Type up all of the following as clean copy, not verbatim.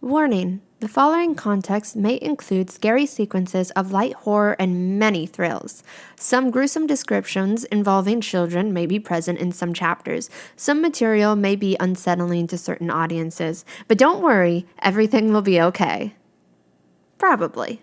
Warning: the following context may include scary sequences of light horror and many thrills. Some gruesome descriptions involving children may be present in some chapters. Some material may be unsettling to certain audiences. But don't worry, everything will be okay. Probably.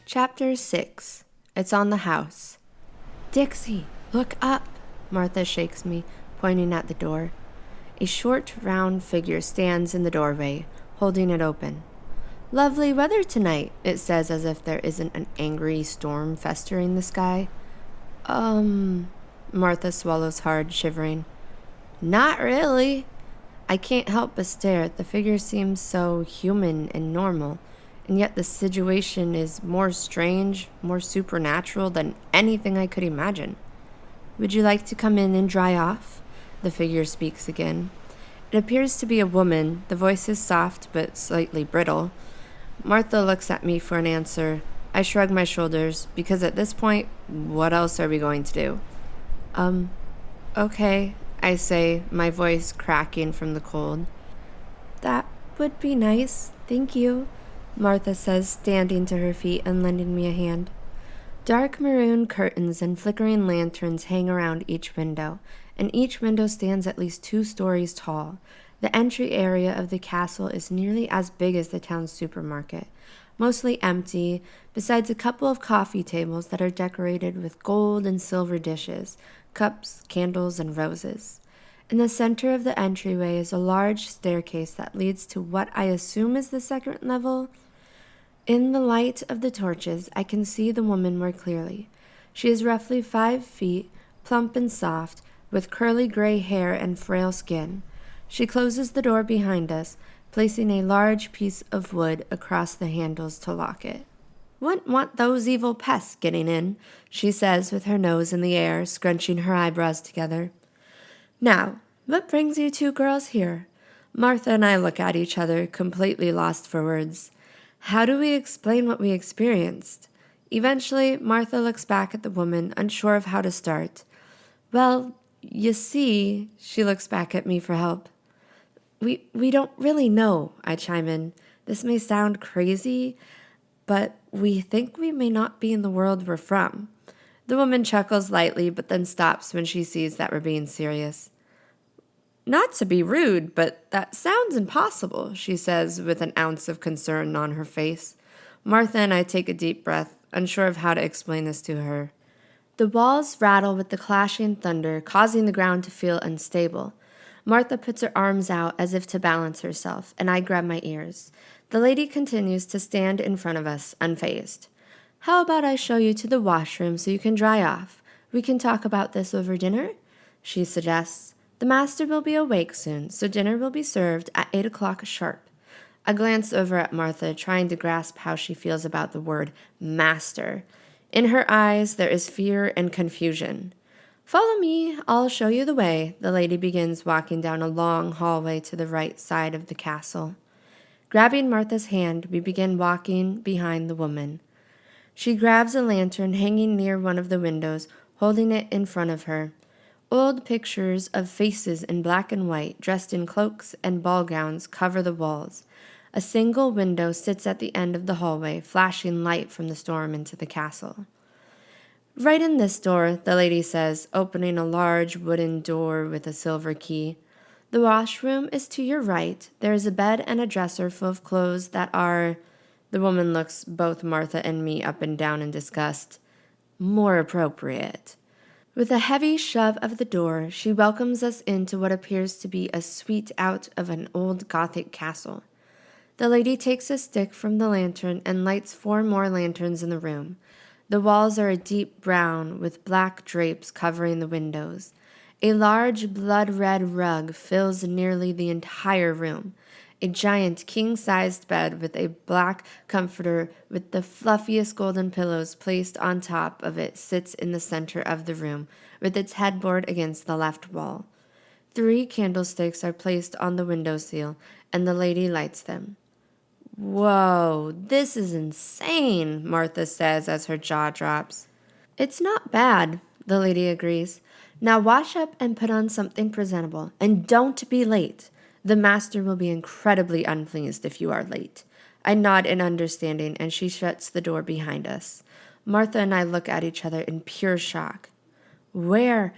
Chapter 6. It's on the house. Dixie, look up, Martha shakes me, pointing at the door. A short, round figure stands in the doorway, holding it open. Lovely weather tonight, it says as if there isn't an angry storm festering the sky. Martha swallows hard, shivering. Not really. I can't help but stare. The figure seems so human and normal, and yet the situation is more strange, more supernatural than anything I could imagine. Would you like to come in and dry off? The figure speaks again. It appears to be a woman. The voice is soft but slightly brittle. Martha looks at me for an answer. I shrug my shoulders, because at this point, what else are we going to do? Okay, I say, my voice cracking from the cold. That would be nice, thank you, Martha says, standing to her feet and lending me a hand. Dark maroon curtains and flickering lanterns hang around each window, and each window stands at least 2 stories tall. The entry area of the castle is nearly as big as the town's supermarket, mostly empty, besides a couple of coffee tables that are decorated with gold and silver dishes, cups, candles, and roses. In the center of the entryway is a large staircase that leads to what I assume is the second level. In the light of the torches, I can see the woman more clearly. She is roughly 5 feet, plump and soft, with curly gray hair and frail skin. She closes the door behind us, placing a large piece of wood across the handles to lock it. Wouldn't want those evil pests getting in, she says with her nose in the air, scrunching her eyebrows together. Now, what brings you 2 girls here? Martha and I look at each other, completely lost for words. How do we explain what we experienced? Eventually, Martha looks back at the woman, unsure of how to start. Well, you see, she looks back at me for help. We don't really know, I chime in. This may sound crazy, but we think we may not be in the world we're from. The woman chuckles lightly, but then stops when she sees that we're being serious. Not to be rude, but that sounds impossible, she says with an ounce of concern on her face. Martha and I take a deep breath, unsure of how to explain this to her. The walls rattle with the clashing thunder, causing the ground to feel unstable. Martha puts her arms out as if to balance herself, and I grab my ears. The lady continues to stand in front of us, unfazed. How about I show you to the washroom so you can dry off? We can talk about this over dinner, she suggests. The master will be awake soon, so dinner will be served at 8 o'clock sharp. I glance over at Martha, trying to grasp how she feels about the word master. In her eyes, there is fear and confusion. Follow me, I'll show you the way. The lady begins walking down a long hallway to the right side of the castle. Grabbing Martha's hand, we begin walking behind the woman. She grabs a lantern hanging near one of the windows, holding it in front of her. Old pictures of faces in black and white, dressed in cloaks and ball gowns, cover the walls. A single window sits at the end of the hallway, flashing light from the storm into the castle. Right in this door, the lady says, opening a large wooden door with a silver key. The washroom is to your right. There is a bed and a dresser full of clothes that are... The woman looks both Martha and me up and down in disgust. More appropriate. With a heavy shove of the door, she welcomes us into what appears to be a suite out of an old Gothic castle. The lady takes a stick from the lantern and lights 4 more lanterns in the room. The walls are a deep brown with black drapes covering the windows. A large blood-red rug fills nearly the entire room. A giant king-sized bed with a black comforter with the fluffiest golden pillows placed on top of it sits in the center of the room, with its headboard against the left wall. 3 candlesticks are placed on the windowsill, and the lady lights them. Whoa, this is insane, Martha says as her jaw drops. It's not bad, the lady agrees. Now wash up and put on something presentable, and don't be late. The master will be incredibly unpleased if you are late. I nod in understanding, and she shuts the door behind us. Martha and I look at each other in pure shock. Where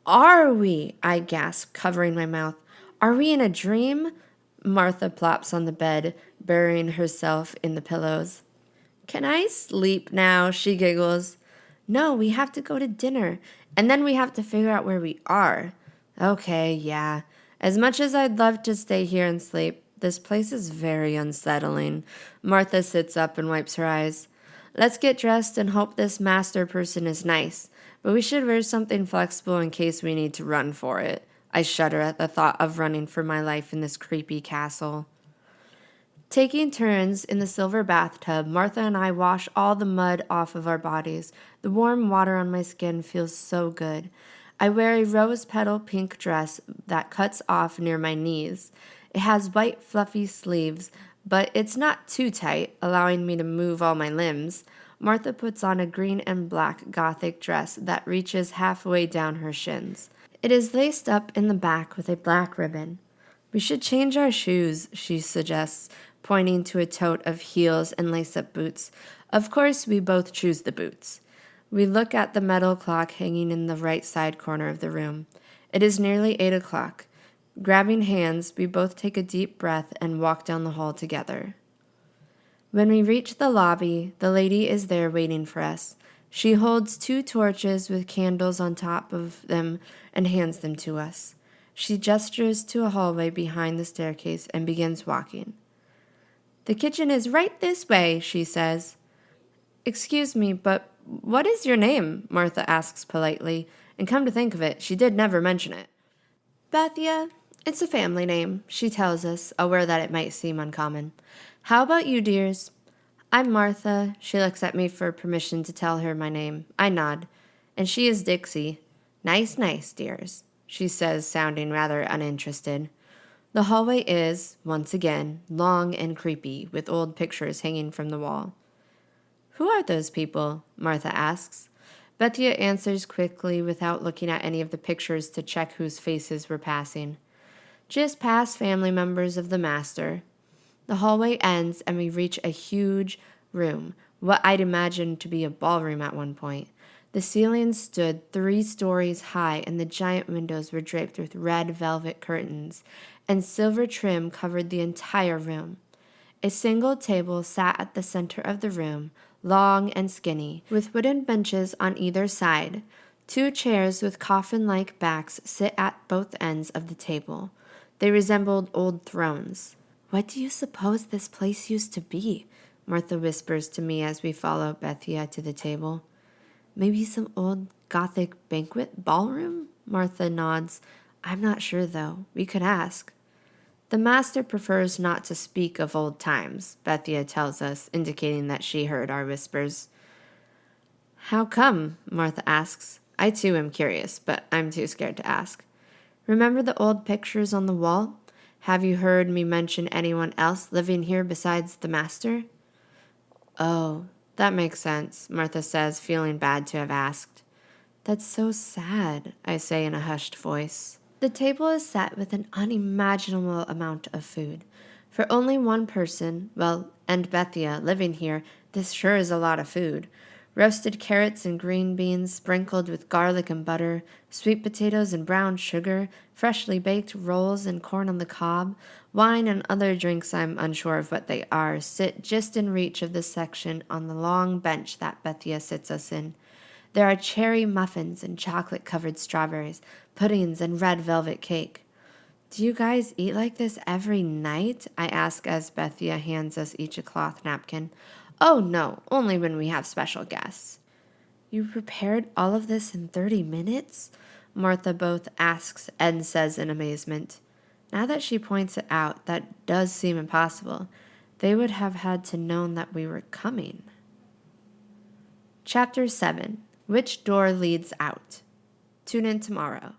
are we? I gasp, covering my mouth. Are we in a dream? Martha plops on the bed, burying herself in the pillows. Can I sleep now? She giggles. No, we have to go to dinner, and then we have to figure out where we are. Okay, yeah. As much as I'd love to stay here and sleep, this place is very unsettling. Martha sits up and wipes her eyes. Let's get dressed and hope this master person is nice, but we should wear something flexible in case we need to run for it. I shudder at the thought of running for my life in this creepy castle. Taking turns in the silver bathtub, Martha and I wash all the mud off of our bodies. The warm water on my skin feels so good. I wear a rose petal pink dress that cuts off near my knees. It has white fluffy sleeves, but it's not too tight, allowing me to move all my limbs. Martha puts on a green and black gothic dress that reaches halfway down her shins. It is laced up in the back with a black ribbon. We should change our shoes, she suggests, pointing to a tote of heels and lace-up boots. Of course, we both choose the boots. We look at the metal clock hanging in the right side corner of the room. It is nearly 8 o'clock. Grabbing hands, we both take a deep breath and walk down the hall together. When we reach the lobby, the lady is there waiting for us. She holds 2 torches with candles on top of them and hands them to us. She gestures to a hallway behind the staircase and begins walking. The kitchen is right this way, she says. Excuse me, but what is your name? Martha asks politely, and come to think of it, she did never mention it. Bethia, it's a family name, she tells us, aware that it might seem uncommon. How about you, dears? I'm Martha. She looks at me for permission to tell her my name. I nod. And she is Dixie. Nice, dears, she says, sounding rather uninterested. The hallway is, once again, long and creepy, with old pictures hanging from the wall. Who are those people? Martha asks. Bethia answers quickly without looking at any of the pictures to check whose faces were passing. Just past family members of the master. The hallway ends and we reach a huge room, what I'd imagine to be a ballroom at one point. The ceiling stood 3 stories high and the giant windows were draped with red velvet curtains, and silver trim covered the entire room. A single table sat at the center of the room, long and skinny, with wooden benches on either side. 2 chairs with coffin-like backs sit at both ends of the table. They resembled old thrones. What do you suppose this place used to be? Martha whispers to me as we follow Bethia to the table. Maybe some old Gothic banquet ballroom? Martha nods. I'm not sure, though. We could ask. The master prefers not to speak of old times, Bethia tells us, indicating that she heard our whispers. How come? Martha asks. I too am curious, but I'm too scared to ask. Remember the old pictures on the wall? Have you heard me mention anyone else living here besides the master? Oh, that makes sense, Martha says, feeling bad to have asked. That's so sad, I say in a hushed voice. The table is set with an unimaginable amount of food. For only one person, well, and Bethia, living here, this sure is a lot of food. Roasted carrots and green beans sprinkled with garlic and butter, sweet potatoes and brown sugar, freshly baked rolls and corn on the cob, wine and other drinks I'm unsure of what they are, sit just in reach of the section on the long bench that Bethia sits us in. There are cherry muffins and chocolate-covered strawberries, puddings and red velvet cake. Do you guys eat like this every night? I ask as Bethia hands us each a cloth napkin. Oh, no, only when we have special guests. You prepared all of this in 30 minutes? Martha both asks and says in amazement. Now that she points it out, that does seem impossible. They would have had to known that we were coming. Chapter 7. Which door leads out? Tune in tomorrow.